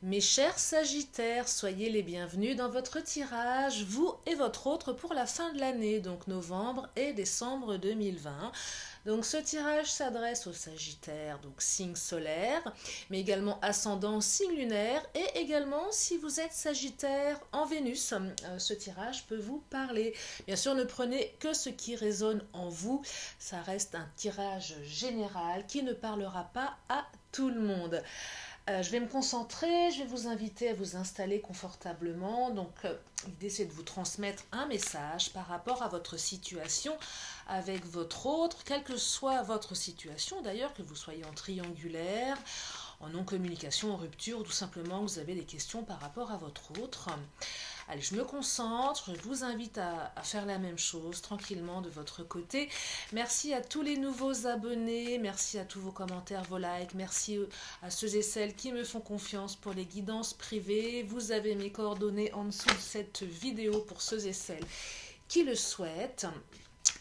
Mes chers Sagittaires, soyez les bienvenus dans votre tirage, vous et votre autre pour la fin de l'année, donc novembre et décembre 2020. Donc ce tirage s'adresse aux Sagittaires, donc signe solaire, mais également ascendant signe lunaire, et également si vous êtes Sagittaire en Vénus, ce tirage peut vous parler. Bien sûr, ne prenez que ce qui résonne en vous, ça reste un tirage général qui ne parlera pas à tout le monde. Je vais me concentrer, je vais vous inviter à vous installer confortablement. Donc, l'idée, c'est de vous transmettre un message par rapport à votre situation avec votre autre, quelle que soit votre situation d'ailleurs, que vous soyez en triangulaire, en non-communication, en rupture, ou tout simplement vous avez des questions par rapport à votre autre. Allez, je me concentre, je vous invite à faire la même chose tranquillement de votre côté. Merci à tous les nouveaux abonnés, merci à tous vos commentaires, vos likes, merci à ceux et celles qui me font confiance pour les guidances privées. Vous avez mes coordonnées en dessous de cette vidéo pour ceux et celles qui le souhaitent.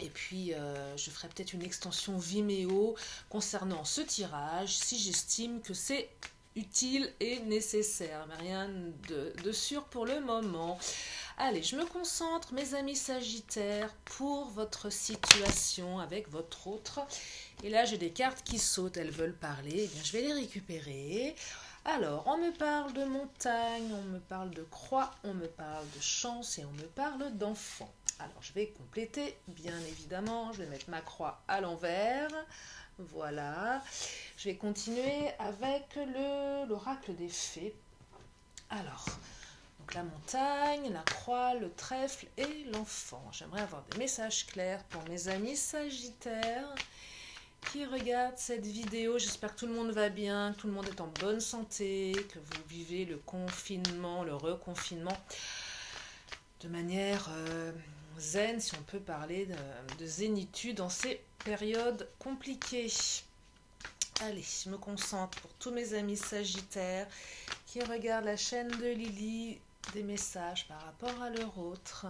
Et puis, je ferai peut-être une extension Vimeo concernant ce tirage si j'estime que c'est utile et nécessaire, mais rien de sûr pour le moment. Allez, je me concentre, mes amis Sagittaires, pour votre situation avec votre autre. Et là, j'ai des cartes qui sautent, elles veulent parler. Eh bien, je vais les récupérer. Alors, on me parle de montagne, on me parle de croix, on me parle de chance et on me parle d'enfant. Alors, je vais compléter, bien évidemment. Je vais mettre ma croix à l'envers. Voilà. Je vais continuer avec l'oracle des fées. Alors, donc la montagne, la croix, le trèfle et l'enfant. J'aimerais avoir des messages clairs pour mes amis Sagittaires qui regardent cette vidéo. J'espère que tout le monde va bien, que tout le monde est en bonne santé, que vous vivez le confinement, le reconfinement de manière zen, si on peut parler de zénitude dans ces périodes compliquées. Allez, je me concentre pour tous mes amis Sagittaires qui regardent la chaîne de Lily, des messages par rapport à leur autre,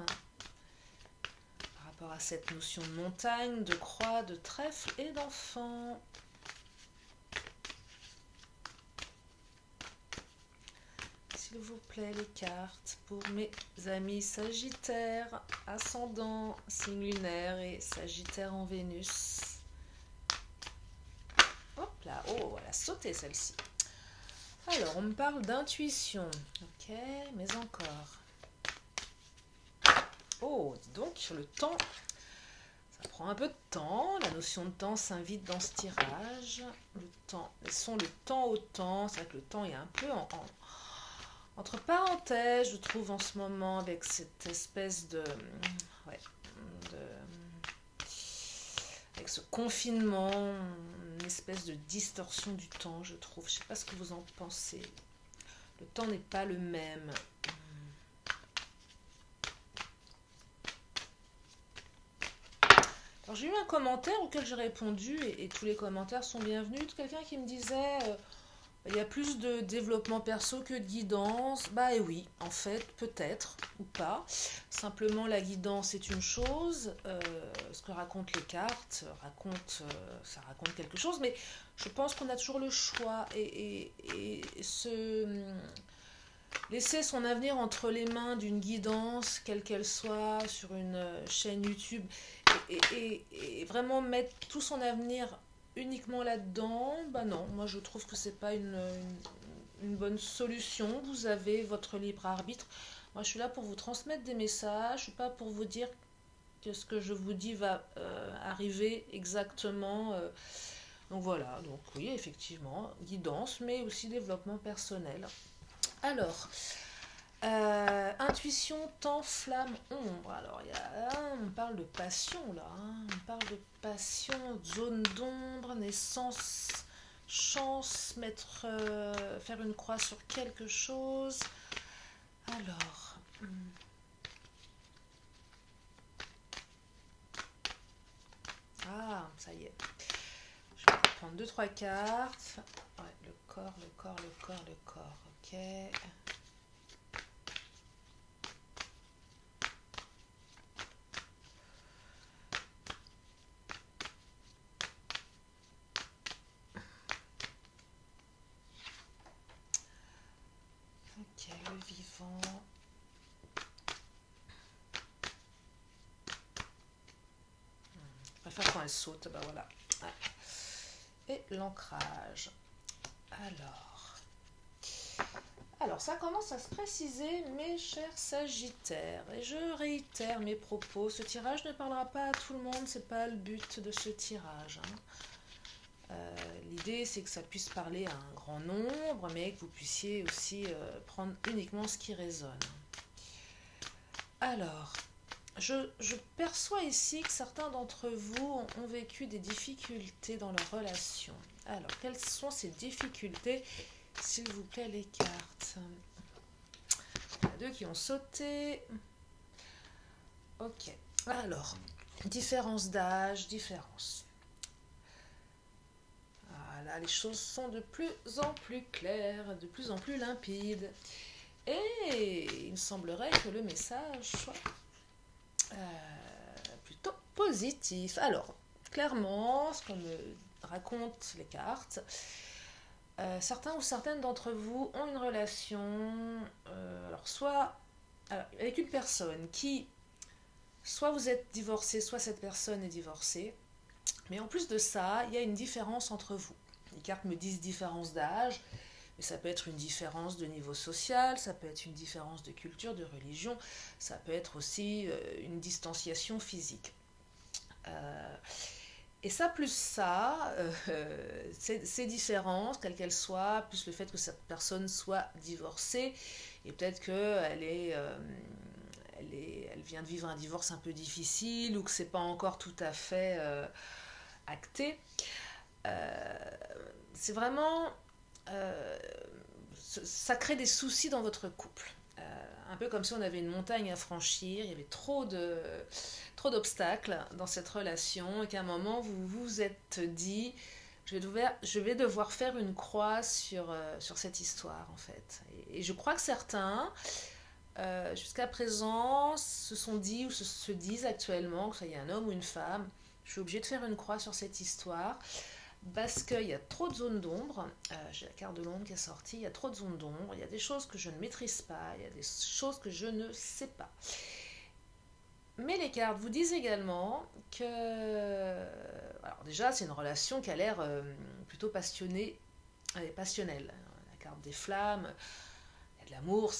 par rapport à cette notion de montagne, de croix, de trèfle et d'enfant. S'il vous plaît, les cartes pour mes amis Sagittaires, ascendant, signe lunaire et Sagittaire en Vénus. Hop là, oh, elle a sauté celle-ci. Alors, on me parle d'intuition. Ok, mais encore. Oh, dis donc, sur le temps, ça prend un peu de temps. La notion de temps s'invite dans ce tirage. Le temps, laissons le temps au temps. C'est vrai que le temps est un peu entre parenthèses, je trouve, en ce moment, avec cette espèce de... Ouais, avec ce confinement, une espèce de distorsion du temps, je trouve. Je ne sais pas ce que vous en pensez. Le temps n'est pas le même. Alors, j'ai eu un commentaire auquel j'ai répondu, et tous les commentaires sont bienvenus. Quelqu'un qui me disait... il y a plus de développement perso que de guidance. Bah et oui, en fait, peut-être ou pas. Simplement, la guidance est une chose. Ce que racontent les cartes, ça raconte quelque chose. Mais je pense qu'on a toujours le choix et laisser son avenir entre les mains d'une guidance, quelle qu'elle soit, sur une chaîne YouTube, et vraiment mettre tout son avenir uniquement là-dedans, bah non, moi je trouve que c'est pas une bonne solution. Vous avez votre libre arbitre. Moi je suis là pour vous transmettre des messages, je suis pas pour vous dire que ce que je vous dis va arriver exactement. Donc voilà, donc oui, effectivement, guidance, mais aussi développement personnel. Alors, intuition, temps, flamme, ombre. Alors, on parle de passion là. On parle de passion, zone d'ombre, naissance, chance, faire une croix sur quelque chose. Alors, ça y est. Je vais prendre 2-3 cartes. Ouais, le corps, le corps, le corps, le corps. Ok. Ok, le vivant. Je préfère quand elle saute, ben voilà. Et l'ancrage. Alors, ça commence à se préciser, mes chers Sagittaires. Et je réitère mes propos. Ce tirage ne parlera pas à tout le monde, c'est pas le but de ce tirage. L'idée, c'est que ça puisse parler à un grand nombre, mais que vous puissiez aussi prendre uniquement ce qui résonne. Alors, je perçois ici que certains d'entre vous ont vécu des difficultés dans leur relation. Alors, quelles sont ces difficultés? S'il vous plaît, les cartes. Il y en a deux qui ont sauté. Ok. Alors, différence d'âge, différence. Voilà, les choses sont de plus en plus claires, de plus en plus limpides. Et il me semblerait que le message soit plutôt positif. Alors, clairement, ce qu'on me racontent les cartes, certains ou certaines d'entre vous ont une relation, soit avec une personne qui, soit vous êtes divorcé, soit cette personne est divorcée, mais en plus de ça, il y a une différence entre vous. Les cartes me disent différence d'âge, mais ça peut être une différence de niveau social, ça peut être une différence de culture, de religion, ça peut être aussi une distanciation physique. Et ça, plus ça, ces différences, quelles qu'elles soient, plus le fait que cette personne soit divorcée, et peut-être qu'elle elle vient de vivre un divorce un peu difficile, ou que c'est pas encore tout à fait acté. C'est vraiment... ça crée des soucis dans votre couple. Un peu comme si on avait une montagne à franchir, il y avait trop d'obstacles dans cette relation, et qu'à un moment vous vous êtes dit, je vais devoir faire une croix sur cette histoire, en fait. Et je crois que certains, jusqu'à présent, se sont dit ou se disent actuellement, que ce soit un homme ou une femme, je suis obligée de faire une croix sur cette histoire, parce qu'il y a trop de zones d'ombre. J'ai la carte de l'ombre qui est sortie, il y a trop de zones d'ombre, il y a des choses que je ne maîtrise pas, il y a des choses que je ne sais pas. Mais les cartes vous disent également que... Alors déjà, c'est une relation qui a l'air plutôt passionnée et passionnelle. La carte des flammes, il y a de l'amour,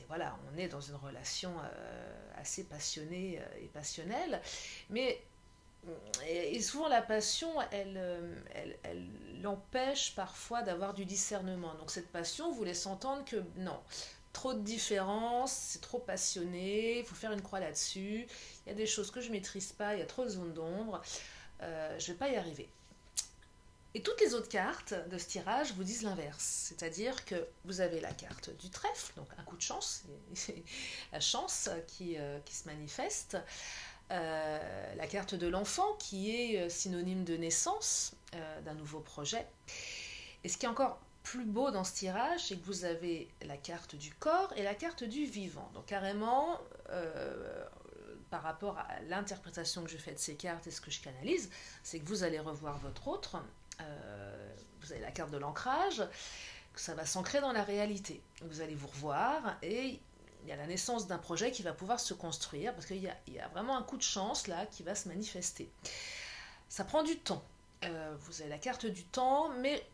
voilà, on est dans une relation assez passionnée et passionnelle, mais... Et souvent la passion, elle l'empêche parfois d'avoir du discernement. Donc cette passion vous laisse entendre que non, trop de différences, c'est trop passionné, il faut faire une croix là-dessus, il y a des choses que je ne maîtrise pas, il y a trop de zones d'ombre, je ne vais pas y arriver. Et toutes les autres cartes de ce tirage vous disent l'inverse, c'est-à-dire que vous avez la carte du trèfle, donc un coup de chance, c'est la chance qui se manifeste, la carte de l'enfant qui est synonyme de naissance d'un nouveau projet. Et ce qui est encore plus beau dans ce tirage, c'est que vous avez la carte du corps et la carte du vivant. Donc carrément, par rapport à l'interprétation que je fais de ces cartes et ce que je canalise, c'est que vous allez revoir votre autre, vous avez la carte de l'ancrage, que ça va s'ancrer dans la réalité. Vous allez vous revoir et il y a la naissance d'un projet qui va pouvoir se construire, parce qu'il y a vraiment un coup de chance là qui va se manifester. Ça prend du temps. Vous avez la carte du temps, mais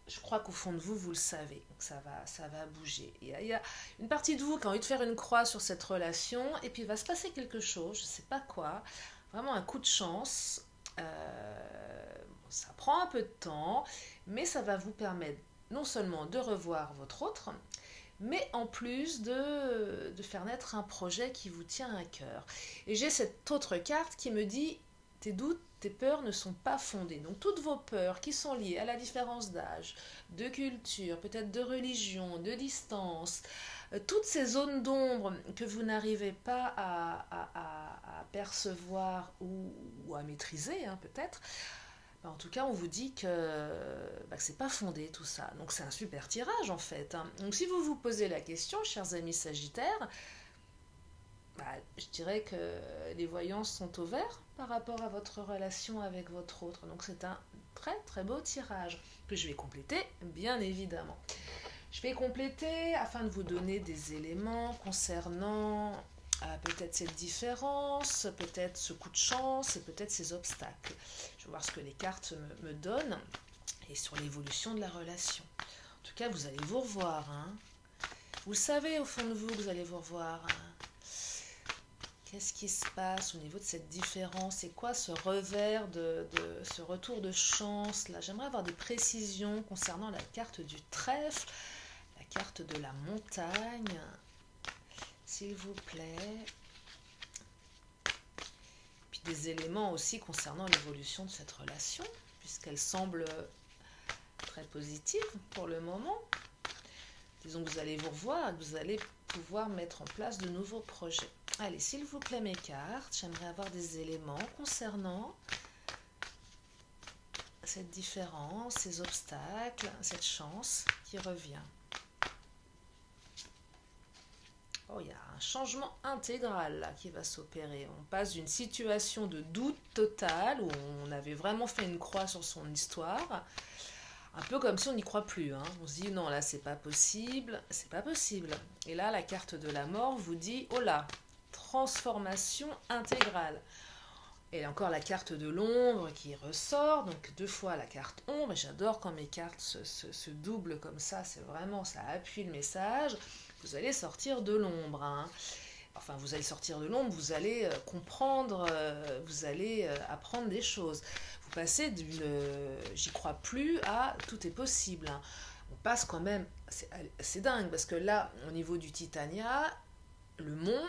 je crois qu'au fond de vous, vous le savez. Donc ça va bouger. Il y a une partie de vous qui a envie de faire une croix sur cette relation, et puis il va se passer quelque chose, je ne sais pas quoi, vraiment un coup de chance. Ça prend un peu de temps, mais ça va vous permettre non seulement de revoir votre autre, mais en plus de faire naître un projet qui vous tient à cœur. Et j'ai cette autre carte qui me dit, tes doutes, tes peurs ne sont pas fondées. Donc toutes vos peurs qui sont liées à la différence d'âge, de culture, peut-être de religion, de distance, toutes ces zones d'ombre que vous n'arrivez pas à percevoir ou à maîtriser, hein, peut-être, en tout cas, on vous dit que c'est pas fondé tout ça. Donc c'est un super tirage en fait. Hein. Donc si vous vous posez la question, chers amis Sagittaires, je dirais que les voyances sont au vert par rapport à votre relation avec votre autre. Donc c'est un très très beau tirage que je vais compléter, bien évidemment. Je vais compléter afin de vous donner des éléments concernant peut-être cette différence, peut-être ce coup de chance et peut-être ces obstacles. Je vais voir ce que les cartes me donnent et sur l'évolution de la relation. En tout cas, vous allez vous revoir. Hein. Vous le savez au fond de vous que vous allez vous revoir. Hein. Qu'est-ce qui se passe au niveau de cette différence? C'est quoi ce revers ce retour de chance là? J'aimerais avoir des précisions concernant la carte du trèfle, la carte de la montagne, s'il vous plaît. Puis des éléments aussi concernant l'évolution de cette relation, puisqu'elle semble très positive pour le moment. Disons que vous allez vous revoir, que vous allez pouvoir mettre en place de nouveaux projets. Allez, s'il vous plaît mes cartes, j'aimerais avoir des éléments concernant cette différence, ces obstacles, cette chance qui revient. Oh, il y a un changement intégral là, qui va s'opérer. On passe d'une situation de doute total, où on avait vraiment fait une croix sur son histoire, un peu comme si on n'y croit plus. Hein. On se dit non, là c'est pas possible, c'est pas possible. Et là, la carte de la mort vous dit, oh là, transformation intégrale. Et encore la carte de l'ombre qui ressort, donc 2 fois la carte ombre. Et j'adore quand mes cartes se doublent comme ça, c'est vraiment, ça appuie le message. Vous allez sortir de l'ombre. Hein. Enfin, vous allez sortir de l'ombre, vous allez comprendre, vous allez apprendre des choses. Vous passez d'une j'y crois plus à tout est possible. Hein. On passe quand même, c'est dingue, parce que là, au niveau du Titania, le mont,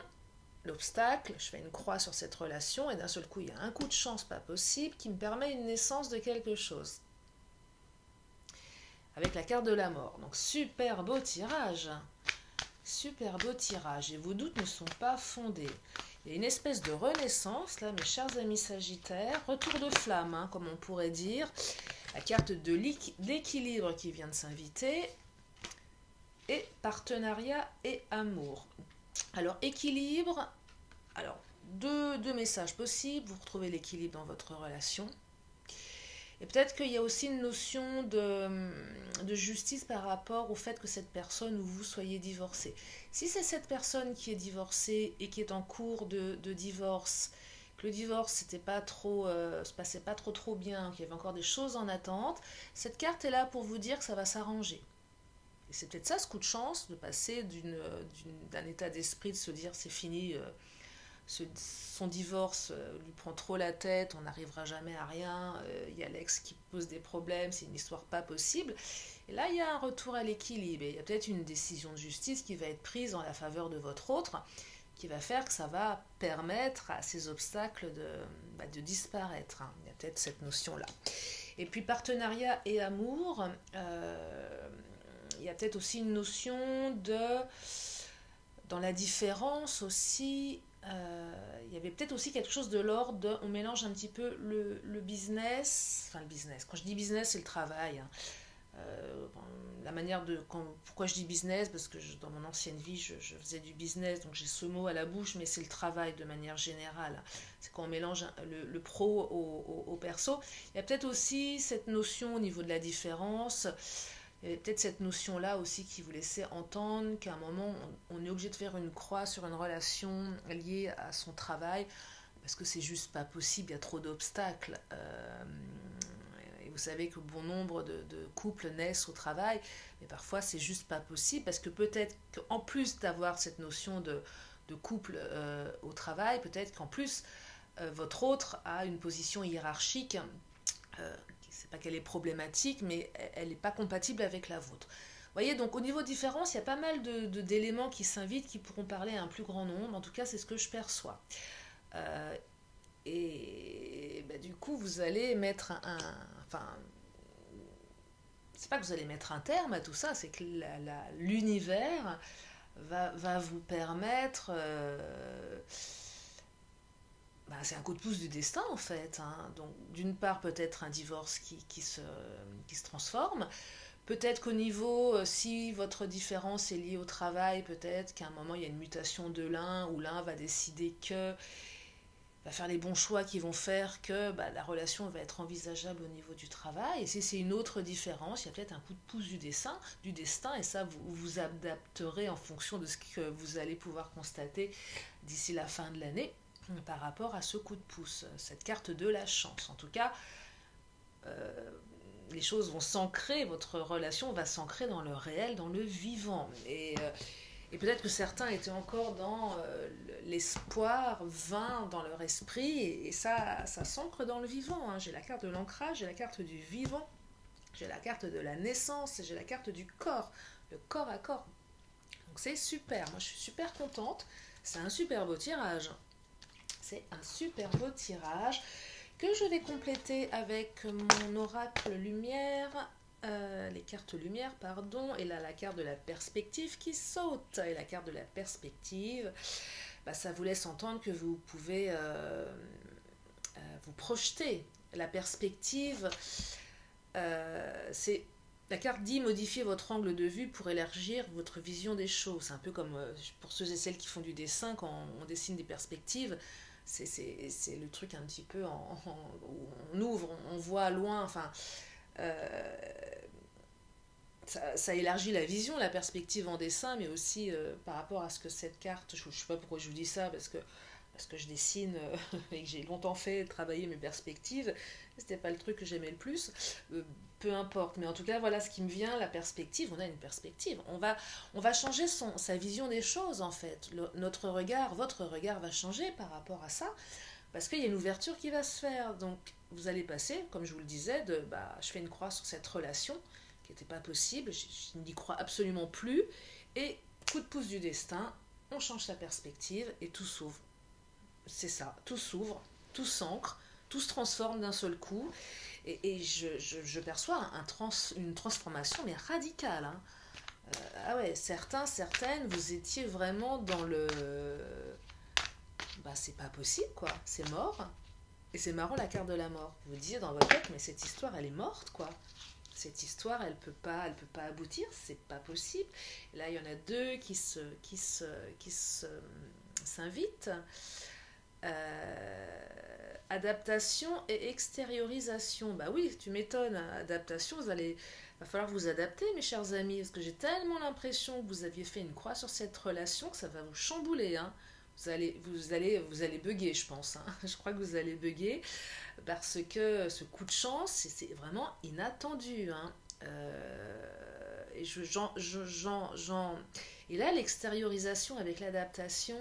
l'obstacle, je fais une croix sur cette relation, et d'un seul coup, il y a un coup de chance pas possible qui me permet une naissance de quelque chose. Avec la carte de la mort. Donc, super beau tirage. Super beau tirage, et vos doutes ne sont pas fondés. Il y a une espèce de renaissance, là, mes chers amis Sagittaires, retour de flamme, hein, comme on pourrait dire. La carte de l'équilibre qui vient de s'inviter, et partenariat et amour. Alors, équilibre, alors, deux messages possibles, vous retrouvez l'équilibre dans votre relation. Et peut-être qu'il y a aussi une notion de justice par rapport au fait que cette personne ou vous soyez divorcé. Si c'est cette personne qui est divorcée et qui est en cours de divorce, que le divorce se passait pas trop bien, qu'il y avait encore des choses en attente, cette carte est là pour vous dire que ça va s'arranger. Et c'est peut-être ça ce coup de chance, de passer d'un état d'esprit, de se dire c'est fini, son divorce lui prend trop la tête, on n'arrivera jamais à rien, il y a l'ex qui pose des problèmes, c'est une histoire pas possible. Et là, il y a un retour à l'équilibre, et il y a peut-être une décision de justice qui va être prise en la faveur de votre autre, qui va faire que ça va permettre à ces obstacles de disparaître. Hein. Il y a peut-être cette notion-là. Et puis partenariat et amour, il y a peut-être aussi une notion dans la différence aussi, il y avait peut-être aussi quelque chose de l'ordre de, on mélange un petit peu le business, enfin le business, quand je dis business c'est le travail, hein. La manière pourquoi je dis business, parce que dans mon ancienne vie je faisais du business, donc j'ai ce mot à la bouche, mais c'est le travail de manière générale, c'est quand on mélange le pro au perso. Il y a peut-être aussi cette notion au niveau de la différence. Il y a peut-être cette notion-là aussi qui vous laissait entendre qu'à un moment, on est obligé de faire une croix sur une relation liée à son travail, parce que c'est juste pas possible, il y a trop d'obstacles. Et vous savez que bon nombre de couples naissent au travail, mais parfois c'est juste pas possible, parce que peut-être qu'en plus d'avoir cette notion de couple au travail, peut-être qu'en plus, votre autre a une position hiérarchique c'est pas qu'elle est problématique, mais elle n'est pas compatible avec la vôtre. Vous voyez, donc au niveau différence, il y a pas mal d'éléments qui s'invitent, qui pourront parler à un plus grand nombre. En tout cas, c'est ce que je perçois. Et du coup, vous allez mettre enfin, c'est pas que vous allez mettre un terme à tout ça, c'est que l'univers va vous permettre... c'est un coup de pouce du destin en fait. Hein. Donc d'une part peut-être un divorce qui se transforme. Peut-être qu'au niveau, si votre différence est liée au travail, peut-être qu'à un moment il y a une mutation de l'un, où l'un va décider que va faire les bons choix qui vont faire que bah, la relation va être envisageable au niveau du travail. Et si c'est une autre différence, il y a peut-être un coup de pouce du destin, et ça, vous vous adapterez en fonction de ce que vous allez pouvoir constater d'ici la fin de l'année par rapport à ce coup de pouce, cette carte de la chance. En tout cas, les choses vont s'ancrer, votre relation va s'ancrer dans le réel, dans le vivant. Et peut-être que certains étaient encore dans l'espoir vain dans leur esprit, et ça s'ancre dans le vivant. Hein. J'ai la carte de l'ancrage, j'ai la carte du vivant, j'ai la carte de la naissance, j'ai la carte du corps, le corps à corps. Donc c'est super, moi je suis super contente, c'est un super beau tirage. C'est un super beau tirage que je vais compléter avec mon oracle lumière. Les cartes lumière, pardon, et là la carte de la perspective qui saute. Et la carte de la perspective, bah, ça vous laisse entendre que vous pouvez vous projeter. La perspective, c'est... La carte dit modifier votre angle de vue pour élargir votre vision des choses. C'est un peu comme pour ceux et celles qui font du dessin, quand on dessine des perspectives, c'est le truc un petit peu où on ouvre, on voit loin, enfin... ça élargit la vision, la perspective en dessin, mais aussi par rapport à ce que cette carte, je ne sais pas pourquoi je vous dis ça, parce que je dessine et que j'ai longtemps fait travailler mes perspectives, c'était pas le truc que j'aimais le plus, peu importe, mais en tout cas voilà ce qui me vient, la perspective, on a une perspective, on va changer sa vision des choses en fait, notre regard, votre regard va changer par rapport à ça, parce qu'il y a une ouverture qui va se faire, donc vous allez passer, comme je vous le disais, je fais une croix sur cette relation, qui n'était pas possible, je n'y crois absolument plus, et coup de pouce du destin, on change sa perspective et tout s'ouvre. C'est ça, tout s'ouvre, tout s'ancre, tout se transforme d'un seul coup, et je perçois une transformation, mais radicale. Hein. Ah ouais, certaines, vous étiez vraiment dans le... Bah c'est pas possible quoi, c'est mort. Et c'est marrant la carte de la mort. Vous vous disiez dans votre tête, mais cette histoire elle est morte quoi. Cette histoire elle peut pas aboutir, c'est pas possible. Et là il y en a deux qui s'invitent. Adaptation et extériorisation. Bah oui, tu m'étonnes. Adaptation, va falloir vous adapter, mes chers amis, parce que j'ai tellement l'impression que vous aviez fait une croix sur cette relation que ça va vous chambouler. Hein. Vous allez bugger, je pense. Hein. Je crois que vous allez bugger parce que ce coup de chance, c'est vraiment inattendu. Hein. Et et là, l'extériorisation avec l'adaptation,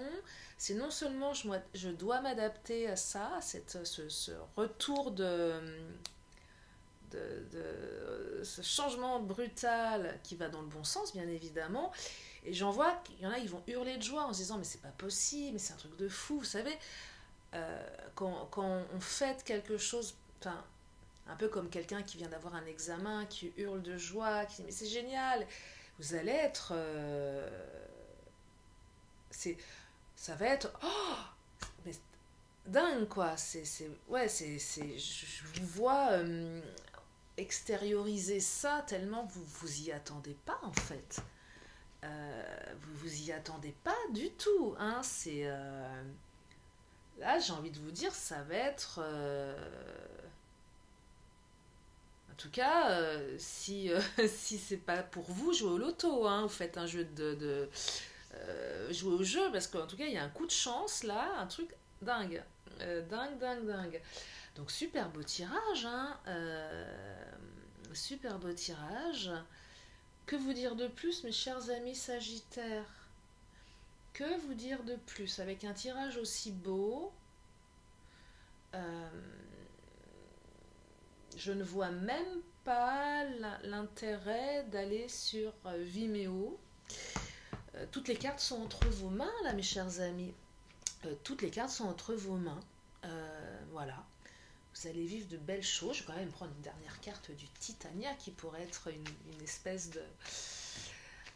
c'est non seulement je dois m'adapter à ça, à ce retour ce changement brutal qui va dans le bon sens, bien évidemment. Et j'en vois qu'il y en a, ils vont hurler de joie en se disant mais c'est pas possible, mais c'est un truc de fou, vous savez. Quand on fête quelque chose, enfin, un peu comme quelqu'un qui vient d'avoir un examen, qui hurle de joie, qui dit mais c'est génial, vous allez être... ça va être... Oh mais dingue quoi, je vous vois extérioriser ça tellement vous y attendez pas en fait. Vous y attendez pas du tout, hein, là j'ai envie de vous dire ça va être... En tout cas, si c'est pas pour vous, jouez au loto, hein, vous faites un jeu jouez au jeu, parce qu'en tout cas, il y a un coup de chance là, un truc dingue. Dingue. Donc, super beau tirage, hein, super beau tirage. Que vous dire de plus, mes chers amis Sagittaires? Que vous dire de plus avec un tirage aussi beau? Je ne vois même pas l'intérêt d'aller sur Vimeo. Toutes les cartes sont entre vos mains, là, mes chers amis. Toutes les cartes sont entre vos mains. Voilà. Vous allez vivre de belles choses. Je vais quand même prendre une dernière carte du Titania qui pourrait être une espèce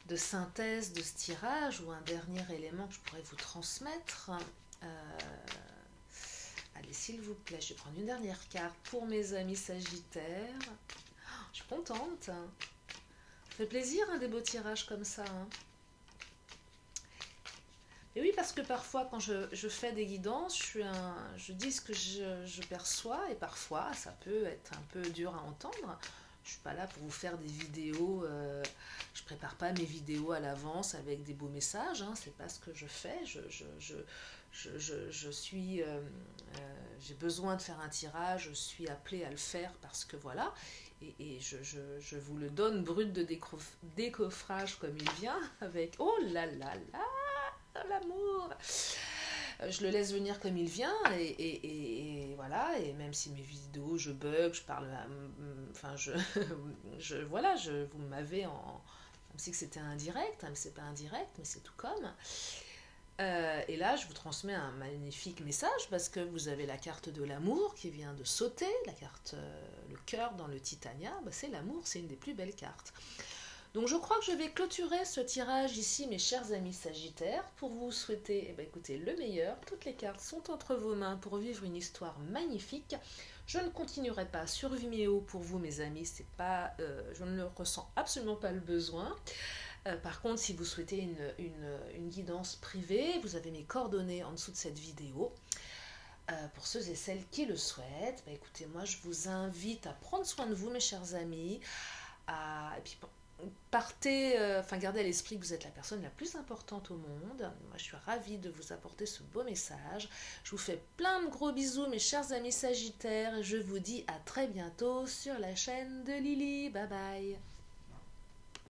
de synthèse de ce tirage ou un dernier élément que je pourrais vous transmettre. Allez, s'il vous plaît, je vais prendre une dernière carte pour mes amis Sagittaires. Je suis contente. Ça fait plaisir, hein, des beaux tirages comme ça. Hein. Et oui, parce que parfois, quand je fais des guidances, je dis ce que je perçois et parfois, ça peut être un peu dur à entendre. Je suis pas là pour vous faire des vidéos, je prépare pas mes vidéos à l'avance avec des beaux messages, hein, c'est pas ce que je fais. Je suis, j'ai besoin de faire un tirage, je suis appelée à le faire parce que voilà, et je vous le donne brut de décoffrage comme il vient, avec oh là là là, l'amour. Je le laisse venir comme il vient et voilà, et même si mes vidéos je bug, je parle enfin voilà, vous m'avez en comme si que c'était un direct, hein, mais c'est pas un direct, mais c'est tout comme. Et là, je vous transmets un magnifique message parce que vous avez la carte de l'amour qui vient de sauter, la carte, le cœur dans le Titania, bah, c'est l'amour, c'est une des plus belles cartes. Donc je crois que je vais clôturer ce tirage ici, mes chers amis Sagittaires, pour vous souhaiter, eh ben, écoutez, le meilleur. Toutes les cartes sont entre vos mains pour vivre une histoire magnifique. Je ne continuerai pas sur Vimeo pour vous, mes amis, c'est pas, je ne ressens absolument pas le besoin. Par contre, si vous souhaitez une guidance privée, vous avez mes coordonnées en dessous de cette vidéo. Pour ceux et celles qui le souhaitent, bah, écoutez, moi je vous invite à prendre soin de vous, mes chers amis, et puis partez, gardez à l'esprit que vous êtes la personne la plus importante au monde. Moi, je suis ravie de vous apporter ce beau message. Je vous fais plein de gros bisous, mes chers amis Sagittaires, et je vous dis à très bientôt sur la chaîne de Lily. Bye bye.